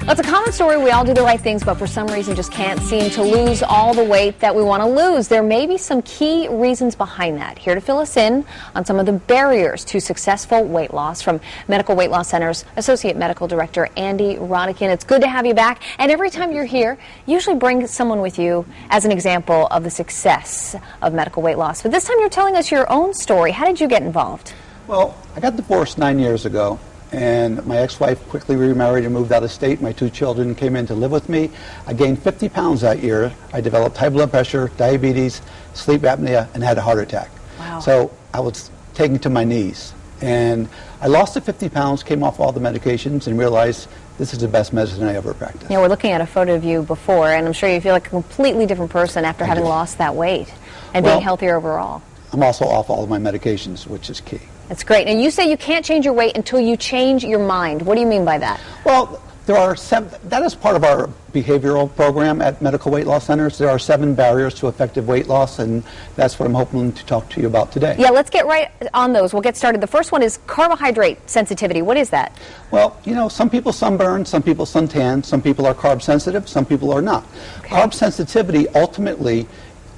Well, it's a common story. We all do the right things, but for some reason just can't seem to lose all the weight that we want to lose. There may be some key reasons behind that. Here to fill us in on some of the barriers to successful weight loss from Medical Weight Loss Center's Associate Medical Director, Andy Rodican. It's good to have you back. And every time you're here, you usually bring someone with you as an example of the success of medical weight loss. But this time you're telling us your own story. How did you get involved? Well, I got divorced 9 years ago. And my ex-wife quickly remarried and moved out of state. My 2 children came in to live with me. I gained 50 pounds that year. I developed high blood pressure, diabetes, sleep apnea, and had a heart attack. Wow. So I was taken to my knees. And I lost the 50 pounds, came off all the medications, and realized this is the best medicine I ever practiced. Yeah, we're looking at a photo of you before, and I'm sure you feel like a completely different person after having lost that weight and being healthier overall. I'm also off all of my medications, which is key. That's great. And you say you can't change your weight until you change your mind. What do you mean by that? Well, there are that is part of our behavioral program at Medical Weight Loss Centers. There are 7 barriers to effective weight loss, and that's what I'm hoping to talk to you about today. Yeah, let's get right on those. We'll get started. The first one is carbohydrate sensitivity. What is that? Well, you know, some people sunburn, some people suntan, some people are carb sensitive, some people are not. Okay. Carb sensitivity ultimately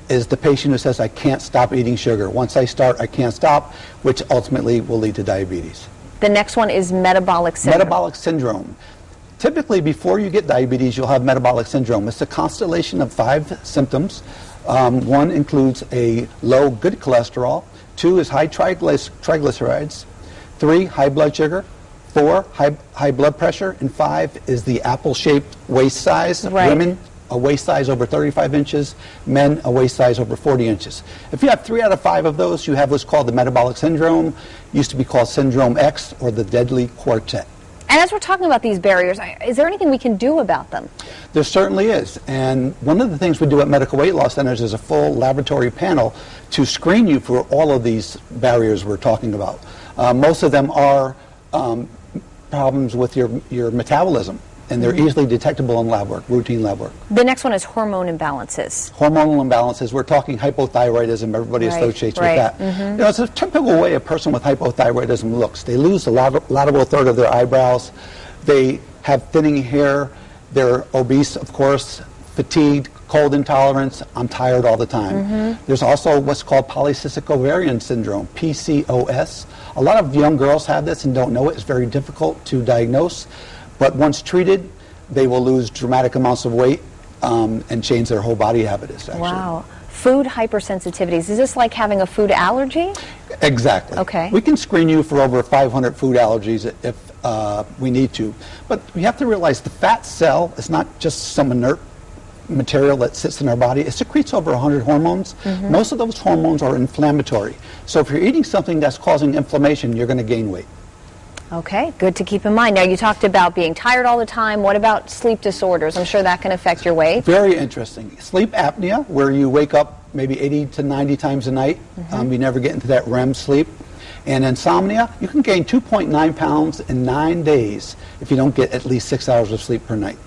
is the patient who says, I can't stop eating sugar. Once I start, I can't stop, which ultimately will lead to diabetes. The next one is metabolic syndrome. Metabolic syndrome. Typically, before you get diabetes, you'll have metabolic syndrome. It's a constellation of 5 symptoms. 1 includes a low good cholesterol. 2 is high triglycerides. 3, high blood sugar. 4, high blood pressure. And 5 is the apple-shaped waist size. Right. Women, a waist size over 35 inches, men a waist size over 40 inches. If you have 3 out of 5 of those, you have what's called the metabolic syndrome, used to be called Syndrome X, or the deadly quartet. And as we're talking about these barriers, is there anything we can do about them? There certainly is. And one of the things we do at Medical Weight Loss Centers is a full laboratory panel to screen you for all of these barriers we're talking about. Most of them are problems with your metabolism. And they're easily detectable in lab work, routine lab work. The next one is hormone imbalances. Hormonal imbalances. We're talking hypothyroidism. Everybody associates with that. You know, it's a typical way a person with hypothyroidism looks. They lose a lateral third of their eyebrows. They have thinning hair. They're obese, of course, fatigued, cold intolerance. I'm tired all the time. There's also what's called polycystic ovarian syndrome, PCOS. A lot of young girls have this and don't know it. It's very difficult to diagnose. But once treated, they will lose dramatic amounts of weight and change their whole body habits, actually. Wow. Food hypersensitivities. Is this like having a food allergy? Exactly. Okay. We can screen you for over 500 food allergies if we need to. But we have to realize the fat cell is not just some inert material that sits in our body. It secretes over 100 hormones. Most of those hormones are inflammatory. So if you're eating something that's causing inflammation, you're going to gain weight. Okay, good to keep in mind. Now, you talked about being tired all the time. What about sleep disorders? I'm sure that can affect your weight. Very interesting. Sleep apnea, where you wake up maybe 80 to 90 times a night. You never get into that REM sleep. And insomnia, you can gain 2.9 pounds in 9 days if you don't get at least 6 hours of sleep per night.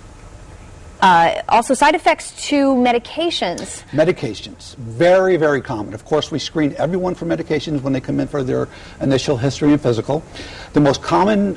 Also, side effects to medications. Medications, very, very common. Of course, we screen everyone for medications when they come in for their initial history and physical. The most common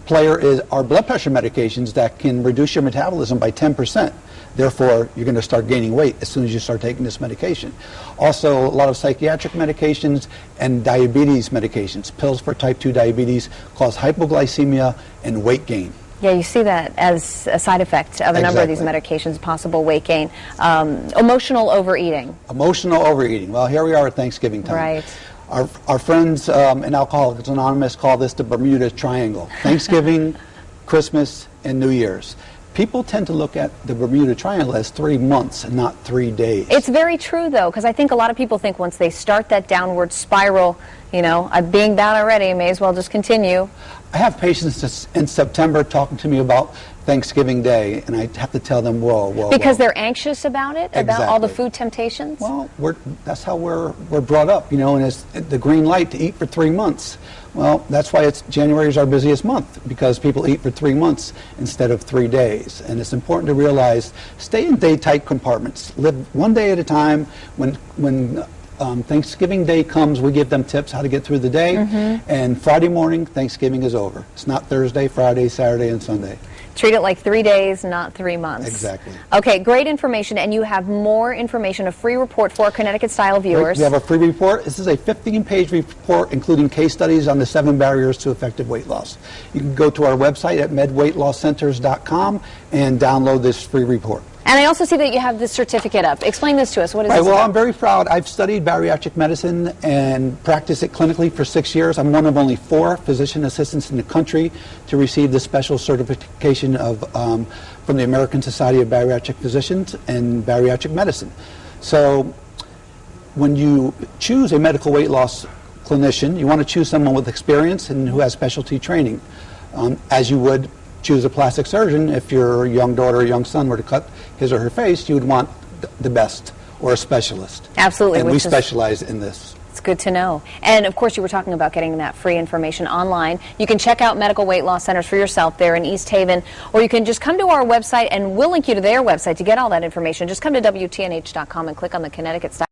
player is our blood pressure medications that can reduce your metabolism by 10%. Therefore, you're going to start gaining weight as soon as you start taking this medication. Also, a lot of psychiatric medications and diabetes medications. Pills for type 2 diabetes cause hypoglycemia and weight gain. Yeah, you see that as a side effect of a number of these medications, possible weight gain. Emotional overeating. Emotional overeating. Well, here we are at Thanksgiving time. Right. Our friends in Alcoholics Anonymous call this the Bermuda Triangle. Thanksgiving, Christmas, and New Year's. People tend to look at the Bermuda Triangle as 3 months and not 3 days. It's very true, though, because I think a lot of people think once they start that downward spiral, you know, I'm being bad already, I may as well just continue. I have patients in September talking to me about Thanksgiving Day, and I have to tell them, whoa. Because they're anxious about it, about all the food temptations? Well, that's how we're brought up, you know, and it's the green light to eat for 3 months. Well, that's why January is our busiest month, because people eat for 3 months instead of 3 days. And it's important to realize, stay in day-tight compartments. Live one day at a time. When Thanksgiving Day comes, we give them tips how to get through the day, and Friday morning, Thanksgiving is over. It's not Thursday, Friday, Saturday, and Sunday. Treat it like 3 days, not 3 months. Exactly. Okay, great information, and you have more information, a free report for Connecticut-style viewers. We have a free report. This is a 15-page report, including case studies on the 7 barriers to effective weight loss. You can go to our website at medweightlosscenters.com and download this free report. And I also see that you have this certificate up. Explain this to us. What is this Well, about? I'm very proud. I've studied bariatric medicine and practiced it clinically for 6 years. I'm one of only 4 physician assistants in the country to receive this special certification from the American Society of Bariatric Physicians and Bariatric Medicine. So when you choose a medical weight loss clinician, you want to choose someone with experience and who has specialty training, as you would choose a plastic surgeon. If your young daughter or young son were to cut his or her face, you would want the best, or a specialist. Absolutely. And we specialize in this. It's good to know. And of course, you were talking about getting that free information online. You can check out Medical Weight Loss Centers for yourself there in East Haven, or you can just come to our website and we'll link you to their website to get all that information. Just come to WTNH.com and click on the Connecticut Style.